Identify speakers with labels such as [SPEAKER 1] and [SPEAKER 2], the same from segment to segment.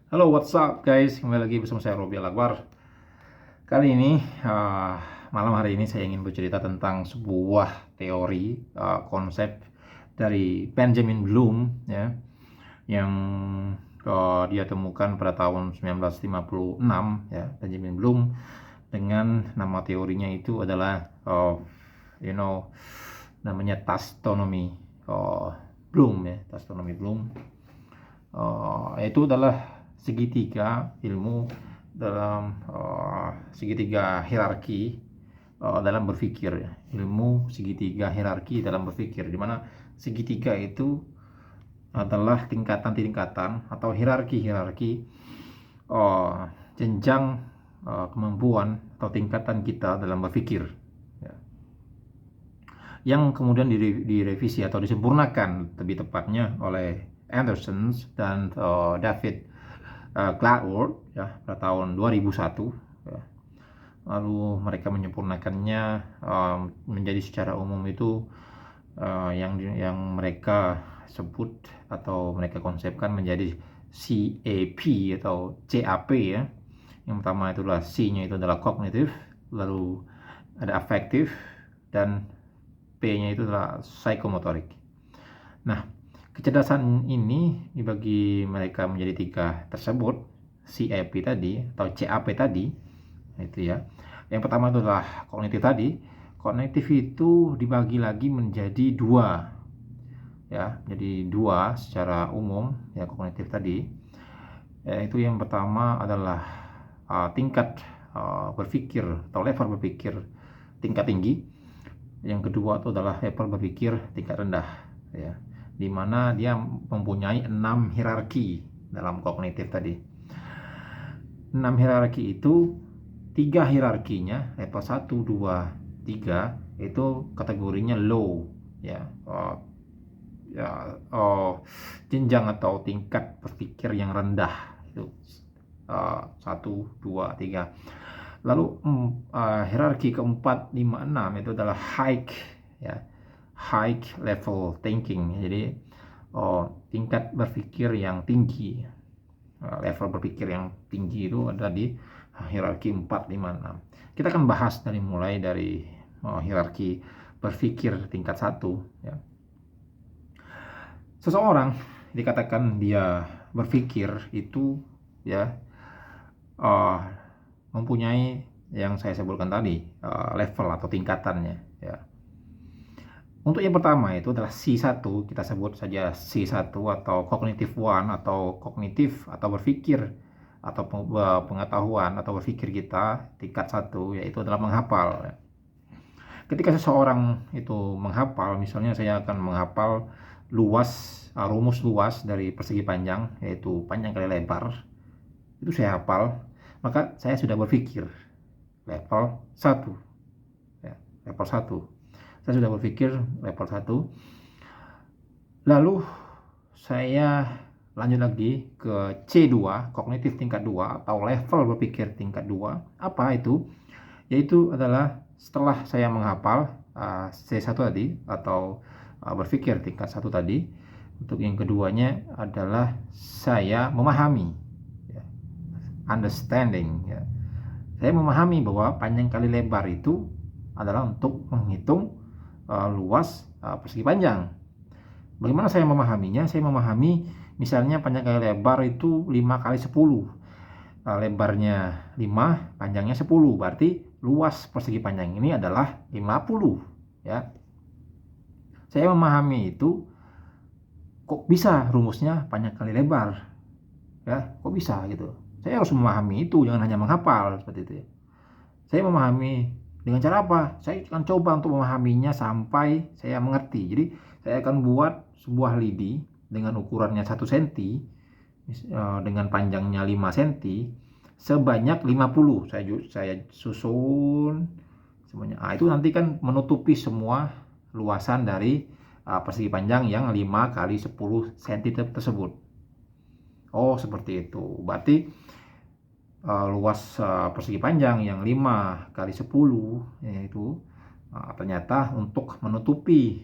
[SPEAKER 1] Halo, what's up guys? Kembali lagi bersama saya Robi Al-Akbar. Kali ini, malam hari ini saya ingin bercerita tentang sebuah teori, konsep dari Benjamin Bloom, ya, yang dia temukan pada tahun 1956, ya, Benjamin Bloom, dengan nama teorinya itu adalah, namanya taxonomy Bloom, ya, taxonomy Bloom. Itu adalah segitiga ilmu dalam segitiga hierarki dalam berpikir, ya. Ilmu segitiga hierarki dalam berpikir, di mana segitiga itu adalah tingkatan-tingkatan atau hierarki-hierarki jenjang kemampuan atau tingkatan kita dalam berpikir, ya, yang kemudian direvisi atau disempurnakan lebih tepatnya oleh Anderson dan David Cladwell, ya, pada tahun 2001, ya. Lalu mereka menyempurnakannya menjadi secara umum itu yang mereka sebut atau mereka konsepkan menjadi CAP atau CAP, ya. Yang pertama itulah C-nya itu adalah kognitif, lalu ada afektif, dan P-nya itu adalah psikomotorik. Nah, kecerdasan ini dibagi mereka menjadi tiga tersebut, CAP tadi atau CAP tadi, itu ya. Yang pertama adalah kognitif tadi. Kognitif itu dibagi lagi menjadi dua, ya, jadi dua secara umum, ya, kognitif tadi. Itu yang pertama adalah tingkat berpikir atau level berpikir tingkat tinggi. Yang kedua itu adalah level berpikir tingkat rendah, ya, di mana dia mempunyai 6 hierarki dalam kognitif tadi. 6 hierarki itu 3 hierarkinya level 1, 2, 3 itu kategorinya low, ya. Jenjang atau tingkat berpikir yang rendah itu 1, 2, 3. Lalu hierarki keempat, 5, 6 itu adalah high, ya, high level thinking. Jadi tingkat berpikir yang tinggi, level berpikir yang tinggi itu ada di hierarki 4, 5, 6. Kita akan bahas mulai dari hierarki berpikir tingkat 1, ya. Seseorang dikatakan dia berpikir itu, ya, mempunyai yang saya sebutkan tadi, level atau tingkatannya, ya. Untuk yang pertama itu adalah C1, kita sebut saja C1 atau cognitive one atau kognitif atau berpikir atau pengetahuan atau berpikir kita tingkat 1, yaitu adalah menghafal, ya. Ketika seseorang itu menghafal, misalnya saya akan menghafal rumus luas dari persegi panjang, yaitu panjang kali lebar, itu saya hafal, maka saya sudah berpikir level 1, ya, level 1. Saya sudah berpikir level 1. Lalu saya lanjut lagi ke C2, kognitif tingkat 2 atau level berpikir tingkat 2. Apa itu? Yaitu adalah setelah saya menghafal C1 tadi atau berpikir tingkat 1 tadi, untuk yang keduanya adalah saya memahami, ya, understanding, ya. Saya memahami bahwa panjang kali lebar itu adalah untuk menghitung luas persegi panjang. Bagaimana saya memahaminya? Saya memahami misalnya panjang kali lebar itu 5 kali 10. Lebarnya 5, panjangnya 10. Berarti luas persegi panjang ini adalah 50, ya. Saya memahami itu, kok bisa rumusnya panjang kali lebar, ya, kok bisa gitu. Saya harus memahami itu, jangan hanya menghafal seperti itu, ya. Saya memahami dengan cara apa? Saya akan coba untuk memahaminya sampai saya mengerti. Jadi saya akan buat sebuah lidi dengan ukurannya 1 cm, dengan panjangnya 5 cm, sebanyak 50. Saya susun semuanya. Itu nanti kan menutupi semua luasan dari persegi panjang yang 5 kali 10 cm tersebut. Oh, seperti itu. Berarti luas persegi panjang yang 5 kali 10, yaitu ternyata untuk menutupi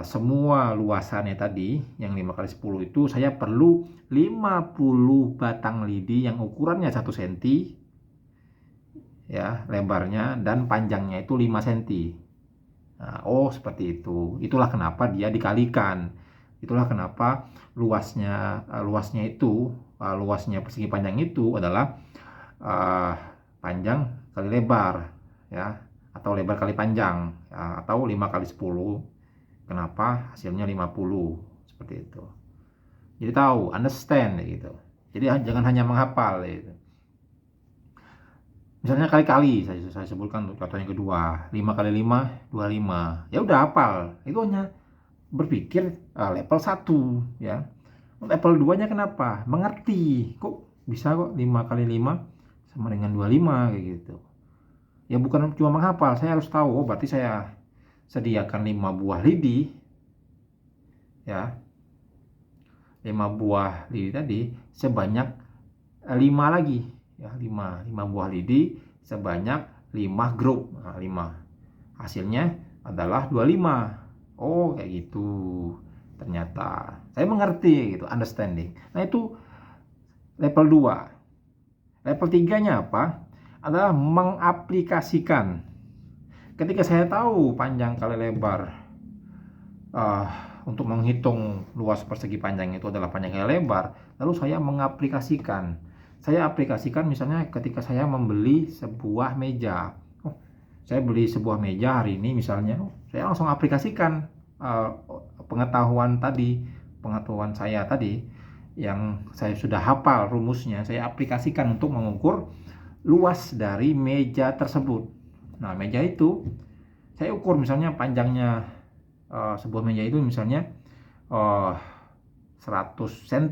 [SPEAKER 1] semua luasannya tadi yang 5 kali 10 itu saya perlu 50 batang lidi yang ukurannya 1 cm ya, lebarnya, dan panjangnya itu 5 cm. Nah, seperti itu. Itulah kenapa dia dikalikan. Itulah kenapa luasnya persegi panjang itu adalah panjang kali lebar ya, atau lebar kali panjang ya, atau 5 kali 10. Kenapa hasilnya 50 seperti itu. Jadi tahu, understand gitu. Jadi jangan hanya menghafal gitu. Misalnya kali-kali saya sebutkan untuk contoh yang kedua, 5 kali 5 25. Ya udah hafal. Itu hanya berpikir level 1 ya. Level 2-nya kenapa? Mengerti. Kok bisa kok 5 kali 5 sama dengan 25 kayak gitu. Ya bukan cuma menghafal, saya harus tahu. Berarti saya sediakan 5 buah lidi ya. 5 buah lidi tadi sebanyak 5 lagi ya, 5 buah lidi sebanyak 5 grup. Nah, 5 hasilnya adalah 25. Kayak gitu. Ternyata saya mengerti gitu, understanding. Nah, itu level 2. Level 3-nya apa? Adalah mengaplikasikan. Ketika saya tahu panjang kali lebar untuk menghitung luas persegi panjang itu adalah panjang kali lebar, lalu saya mengaplikasikan. Saya aplikasikan misalnya ketika saya membeli sebuah meja. Saya beli sebuah meja hari ini misalnya, saya langsung aplikasikan pengetahuan saya tadi yang saya sudah hafal rumusnya, saya aplikasikan untuk mengukur luas dari meja tersebut. Nah, meja itu saya ukur misalnya panjangnya sebuah meja itu misalnya 100 cm.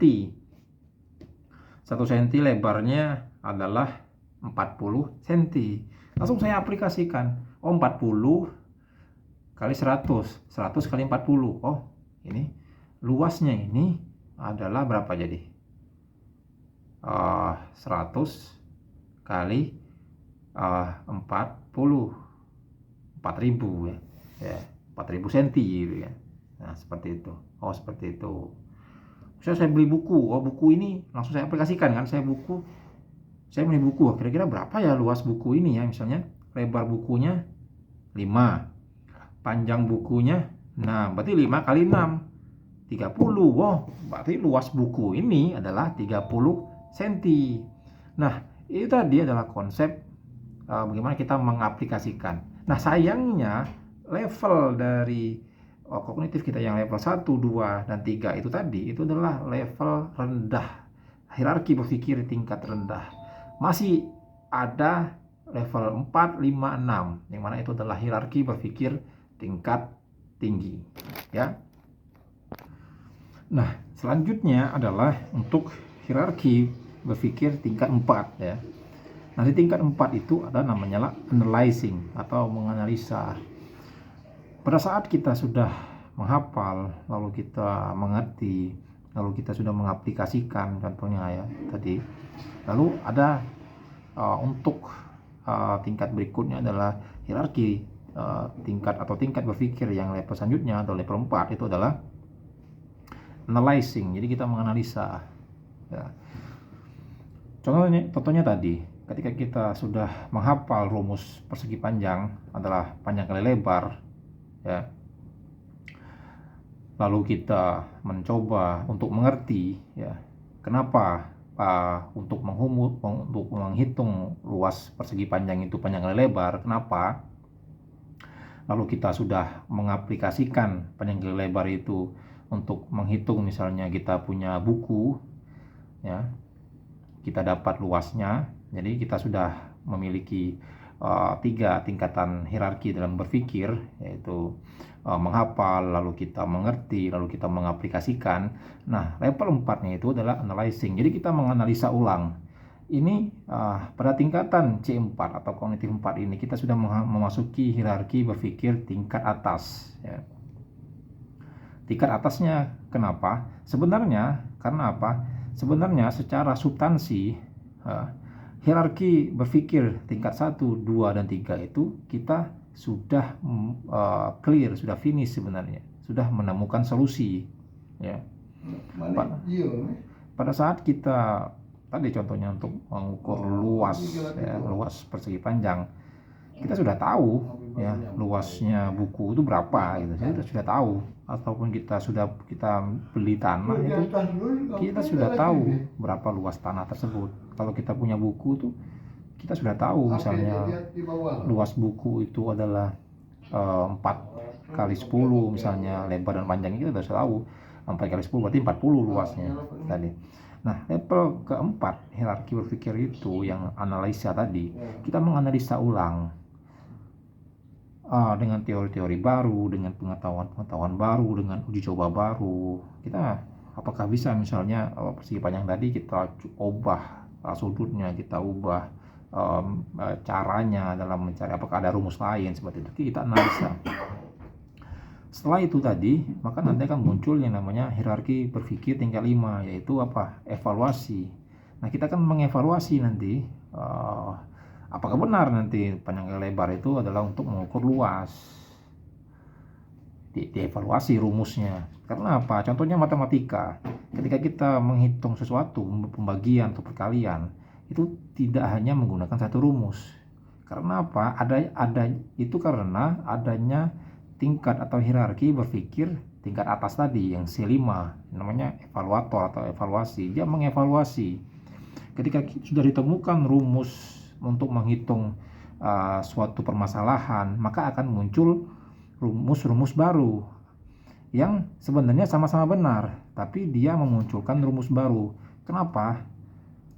[SPEAKER 1] 1 cm lebarnya adalah 40 cm. Langsung saya aplikasikan. 40 kali 100. 100 kali 40. Ini luasnya ini adalah berapa jadi? 100 kali 40. 4000 ya. 4000 cm gitu ya. Nah, seperti itu. Seperti itu. Saya beli buku. Buku ini langsung saya aplikasikan kan. Saya beli buku. Kira-kira berapa ya luas buku ini ya? Misalnya lebar bukunya 5. Panjang bukunya, nah berarti 5 kali 6. 30. Berarti luas buku ini adalah 30 cm. Nah, itu tadi adalah konsep bagaimana kita mengaplikasikan. Nah, sayangnya level dari kognitif kita yang level 1, 2, dan 3 itu tadi, itu adalah level rendah. Hierarki berpikir tingkat rendah. Masih ada level 4, 5, 6, yang mana itu adalah hierarki berpikir tingkat tinggi ya. Nah, selanjutnya adalah untuk hierarki berpikir tingkat 4 ya. Nah, di tingkat 4 itu ada namanya analyzing atau menganalisa. Pada saat kita sudah menghafal, lalu kita mengerti, lalu kita sudah mengaplikasikan contohnya ya tadi. Lalu ada untuk tingkat berikutnya adalah hierarki tingkat berpikir yang level selanjutnya atau level 4 itu adalah analyzing. Jadi kita menganalisa ya. Contohnya tadi, ketika kita sudah menghafal rumus persegi panjang adalah panjang kali lebar ya, lalu kita mencoba untuk mengerti ya kenapa untuk menghitung luas persegi panjang itu panjang kali lebar, kenapa. Lalu kita sudah mengaplikasikan panjang kali lebar itu untuk menghitung, misalnya kita punya buku ya, kita dapat luasnya. Jadi kita sudah memiliki 3 tingkatan hierarki dalam berpikir, yaitu menghafal, lalu kita mengerti, lalu kita mengaplikasikan. Nah, level 4-nya itu adalah analyzing. Jadi kita menganalisa ulang. Ini pada tingkatan C4 atau kognitif 4 ini kita sudah memasuki hierarki berpikir tingkat atas ya. Tingkat atasnya kenapa? Sebenarnya karena apa? Sebenarnya secara substansi hierarki berpikir tingkat 1, 2, dan 3 itu kita sudah clear, sudah finish sebenarnya. sudah menemukan solusi, ya. Pada saat kita tadi contohnya untuk mengukur luas, ya, luas persegi panjang, kita sudah tahu ya luasnya buku itu berapa gitu, kita sudah tahu. Ataupun kita beli tanah itu, kita sudah tahu berapa luas tanah tersebut. Kalau kita punya buku tuh, kita sudah tahu misalnya luas buku itu adalah 4x10 misalnya, lebar dan panjangnya kita sudah tahu 4x10 berarti 40 luasnya tadi. Nah, level keempat hierarki berpikir itu yang analisa tadi, kita menganalisa ulang dengan teori-teori baru, dengan pengetahuan baru, dengan uji coba baru. Kita apakah bisa misalnya persegi panjang tadi kita ubah sudutnya, kita ubah caranya dalam mencari, apakah ada rumus lain seperti itu, kita analisa. Setelah itu tadi, maka nanti akan muncul yang namanya hierarki berpikir tingkat 5, yaitu apa? Evaluasi. Nah, kita akan mengevaluasi nanti apakah benar nanti panjang lebar itu adalah untuk mengukur luas. Dievaluasi rumusnya. Karena apa? Contohnya matematika. Ketika kita menghitung sesuatu, pembagian atau perkalian, itu tidak hanya menggunakan satu rumus. Karena apa? Itu karena adanya tingkat atau hierarki berpikir tingkat atas tadi yang C5, namanya evaluator atau evaluasi. Dia mengevaluasi. Ketika sudah ditemukan rumus untuk menghitung suatu permasalahan, maka akan muncul rumus-rumus baru yang sebenarnya sama-sama benar, tapi dia memunculkan rumus baru. Kenapa?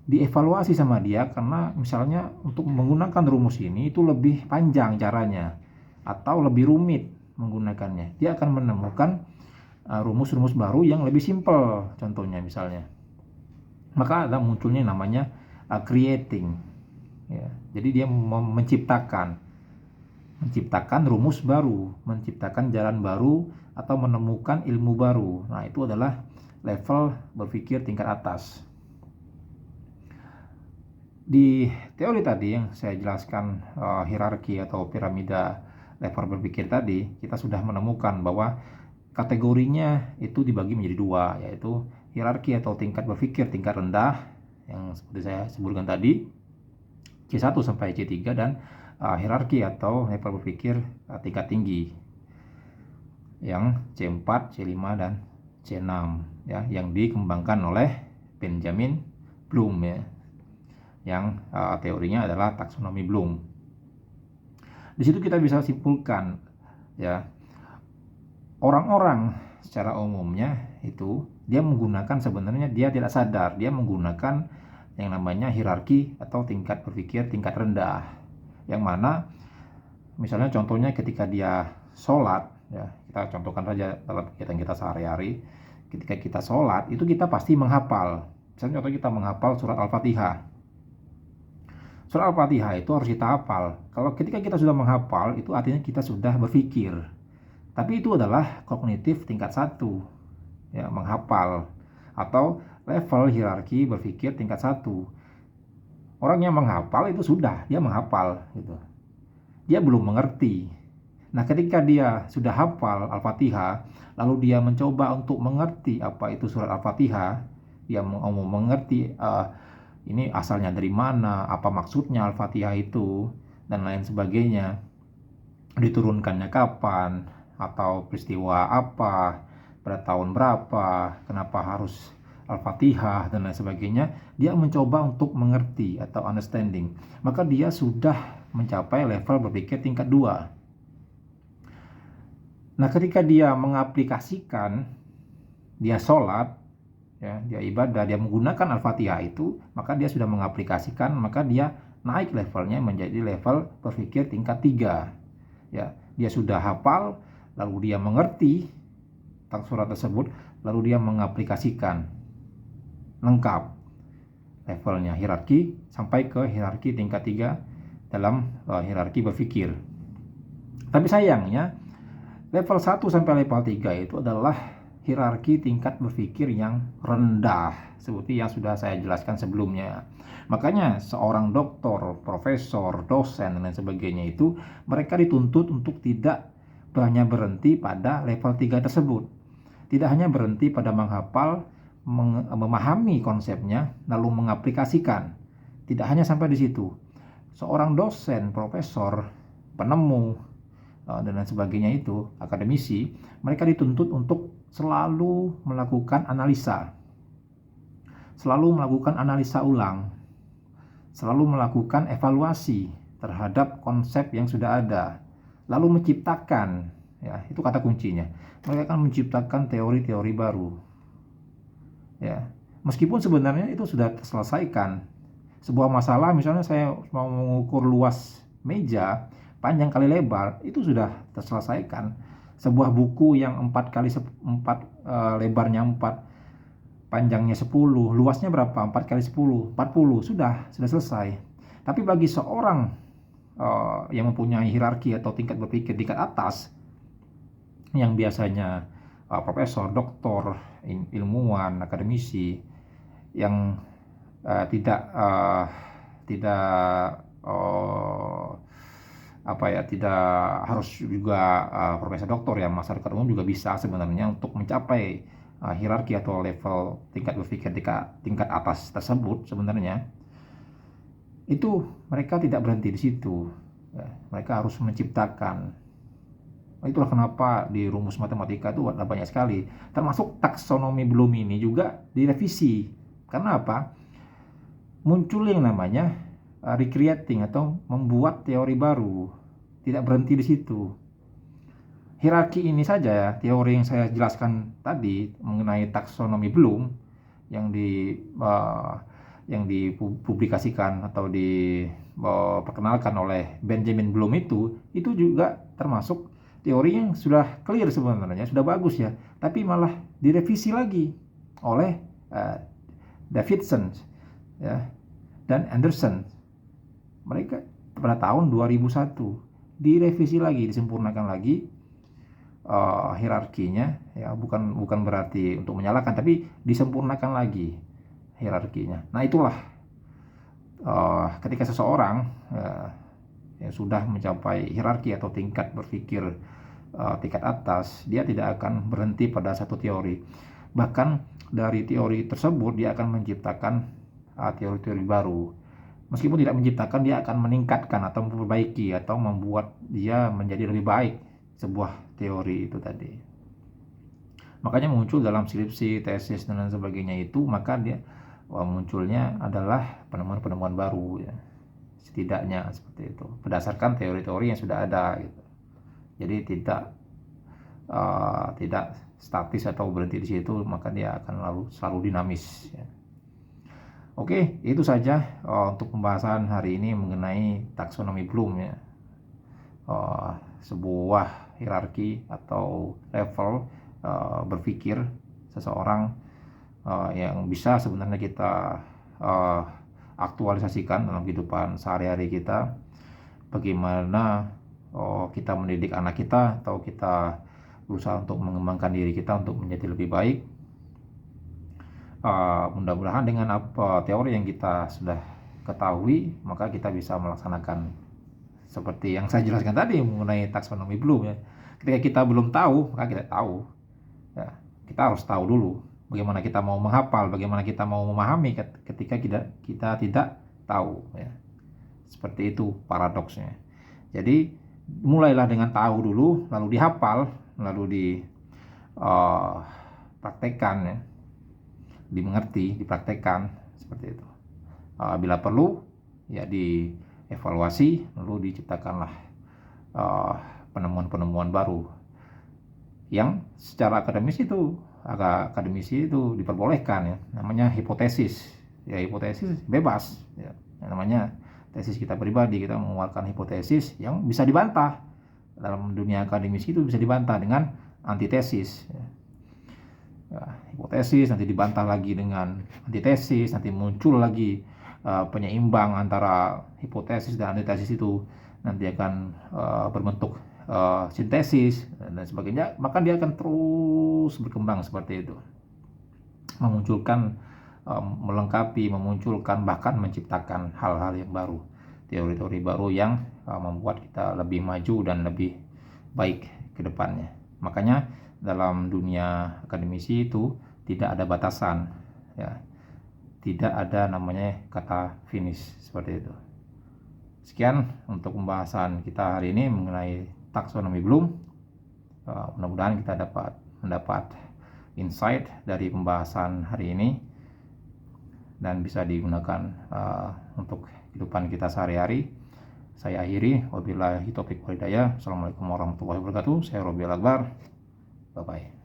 [SPEAKER 1] Dievaluasi sama dia karena misalnya untuk menggunakan rumus ini itu lebih panjang caranya atau lebih rumit menggunakannya. Dia akan menemukan rumus-rumus baru yang lebih simpel, contohnya misalnya. Maka ada munculnya namanya creating, ya. Jadi dia menciptakan rumus baru, menciptakan jalan baru atau menemukan ilmu baru. Nah, itu adalah level berpikir tingkat atas. Di teori tadi yang saya jelaskan, hierarki atau piramida level berpikir tadi, kita sudah menemukan bahwa kategorinya itu dibagi menjadi dua, yaitu hierarki atau tingkat berpikir tingkat rendah yang seperti saya sebutkan tadi, C1 sampai C3, dan hierarki atau level berpikir tingkat tinggi yang C4, C5 dan C6, ya, yang dikembangkan oleh Benjamin Bloom, ya, yang teorinya adalah taksonomi Bloom. Di situ kita bisa simpulkan, ya, orang-orang secara umumnya itu dia menggunakan, sebenarnya dia tidak sadar dia menggunakan yang namanya hierarki atau tingkat berpikir tingkat rendah, yang mana misalnya contohnya ketika dia sholat, ya, kita contohkan saja dalam kegiatan kita sehari-hari. Ketika kita sholat itu kita pasti menghafal, misalnya contoh kita menghafal surat Al-Fatihah. Surat Al-Fatihah itu harus kita hafal. Kalau ketika kita sudah menghafal, itu artinya kita sudah berpikir. Tapi itu adalah kognitif tingkat 1, ya, menghafal atau level hierarki berpikir tingkat 1. Orang yang menghafal itu sudah, dia menghafal gitu. Dia belum mengerti. Nah, ketika dia sudah hafal Al-Fatihah, lalu dia mencoba untuk mengerti apa itu surat Al-Fatihah, dia mau mengerti ini asalnya dari mana, apa maksudnya Al-Fatihah itu, dan lain sebagainya, diturunkannya kapan, atau peristiwa apa, pada tahun berapa, kenapa harus Al-Fatihah, dan lain sebagainya. Dia mencoba untuk mengerti atau understanding, maka dia sudah mencapai level berpikir tingkat 2. Nah, ketika dia mengaplikasikan, dia sholat, ya, dia ibadah, dia menggunakan Al-Fatihah itu, maka dia sudah mengaplikasikan, maka dia naik levelnya menjadi level berpikir tingkat 3. Ya, dia sudah hafal, lalu dia mengerti tentang surat tersebut, lalu dia mengaplikasikan lengkap levelnya, hierarki sampai ke hierarki tingkat 3 dalam hierarki berpikir. Tapi sayangnya level 1 sampai level 3 itu adalah hierarki tingkat berpikir yang rendah, seperti yang sudah saya jelaskan sebelumnya. Makanya seorang doktor, profesor, dosen, dan lain sebagainya itu mereka dituntut untuk tidak hanya berhenti pada level 3 tersebut. Tidak hanya berhenti pada menghafal, memahami konsepnya, lalu mengaplikasikan. Tidak hanya sampai di situ. Seorang dosen, profesor, penemu, dan lain sebagainya itu, akademisi, mereka dituntut untuk selalu melakukan analisa. Selalu melakukan analisa ulang. Selalu melakukan evaluasi terhadap konsep yang sudah ada. Lalu menciptakan, ya, itu kata kuncinya. Mereka akan menciptakan teori-teori baru. Ya, meskipun sebenarnya itu sudah terselesaikan. Sebuah masalah, misalnya saya mau mengukur luas meja, panjang kali lebar, itu sudah terselesaikan. Sebuah buku yang 4 kali 4, lebarnya 4, panjangnya 10, luasnya berapa? 4 kali 10, 40, sudah selesai. Tapi bagi seorang yang mempunyai hierarki atau tingkat berpikir tingkat atas, yang biasanya profesor, doktor, ilmuwan, akademisi, yang tidak harus juga profesor doktor, ya, masyarakat umum juga bisa sebenarnya untuk mencapai hierarki atau level tingkat berpikir tingkat atas tersebut. Sebenarnya itu mereka tidak berhenti di situ, ya, mereka harus menciptakan. Itulah kenapa di rumus matematika itu ada banyak sekali, termasuk taksonomi Bloom ini juga direvisi. Karena apa? Muncul yang namanya recreating atau membuat teori baru. Tidak berhenti di situ. Hierarki ini saja, ya, teori yang saya jelaskan tadi mengenai taksonomi Bloom yang dipublikasikan atau diperkenalkan oleh Benjamin Bloom itu juga termasuk teori yang sudah clear sebenarnya, sudah bagus, ya, tapi malah direvisi lagi oleh Davidson, ya, dan Anderson. Mereka pada tahun 2001 direvisi lagi, disempurnakan lagi hierarkinya, ya, bukan berarti untuk menyalahkan, tapi disempurnakan lagi hierarkinya. Nah, itulah ketika seseorang yang sudah mencapai hierarki atau tingkat berpikir tingkat atas, dia tidak akan berhenti pada satu teori. Bahkan dari teori tersebut dia akan menciptakan teori-teori baru. Meskipun tidak menciptakan, dia akan meningkatkan atau memperbaiki atau membuat dia menjadi lebih baik sebuah teori itu tadi. Makanya muncul dalam skripsi, tesis, dan lain sebagainya itu, maka dia munculnya adalah penemuan-penemuan baru, ya, setidaknya seperti itu, berdasarkan teori-teori yang sudah ada, gitu. Jadi tidak statis atau berhenti di situ, maka dia akan selalu dinamis, ya. Oke, itu saja untuk pembahasan hari ini mengenai taksonomi Bloom, ya. Sebuah hierarki atau level berpikir seseorang yang bisa sebenarnya kita aktualisasikan dalam kehidupan sehari-hari kita. Bagaimana kita mendidik anak kita, atau kita berusaha untuk mengembangkan diri kita untuk menjadi lebih baik. Mudah-mudahan dengan teori yang kita sudah ketahui, maka kita bisa melaksanakan seperti yang saya jelaskan tadi mengenai taksonomi Bloom, ya. Ketika kita belum tahu, maka kita tahu, ya, kita harus tahu dulu bagaimana kita mau menghafal, bagaimana kita mau memahami ketika kita tidak tahu, ya. Seperti itu paradoksnya. Jadi mulailah dengan tahu dulu, lalu dihafal, lalu dipraktekkan, ya, dimengerti, dipraktekkan, seperti itu. Bila perlu, ya, dievaluasi, lalu diciptakanlah penemuan-penemuan baru yang secara akademisi itu diperbolehkan, ya, namanya hipotesis. Ya, hipotesis bebas, ya. Namanya tesis kita pribadi, kita mengeluarkan hipotesis yang bisa dibantah. Dalam dunia akademisi itu bisa dibantah dengan antitesis, ya. Hipotesis nanti dibantah lagi dengan antitesis, nanti muncul lagi penyeimbang antara hipotesis dan antitesis itu, nanti akan berbentuk sintesis dan sebagainya. Maka dia akan terus berkembang seperti itu, memunculkan, melengkapi, memunculkan, bahkan menciptakan hal-hal yang baru, teori-teori baru yang membuat kita lebih maju dan lebih baik ke depannya. Makanya dalam dunia akademisi itu tidak ada batasan, ya. Tidak ada namanya kata finish seperti itu. Sekian untuk pembahasan kita hari ini mengenai taksonomi Bloom. Mudah-mudahan kita mendapat insight dari pembahasan hari ini dan bisa digunakan untuk kehidupan kita sehari-hari. Saya akhiri, wabillahi taufiq wal hidayah. Assalamualaikum warahmatullahi wabarakatuh. Saya Robiel Akbar. Bye bye.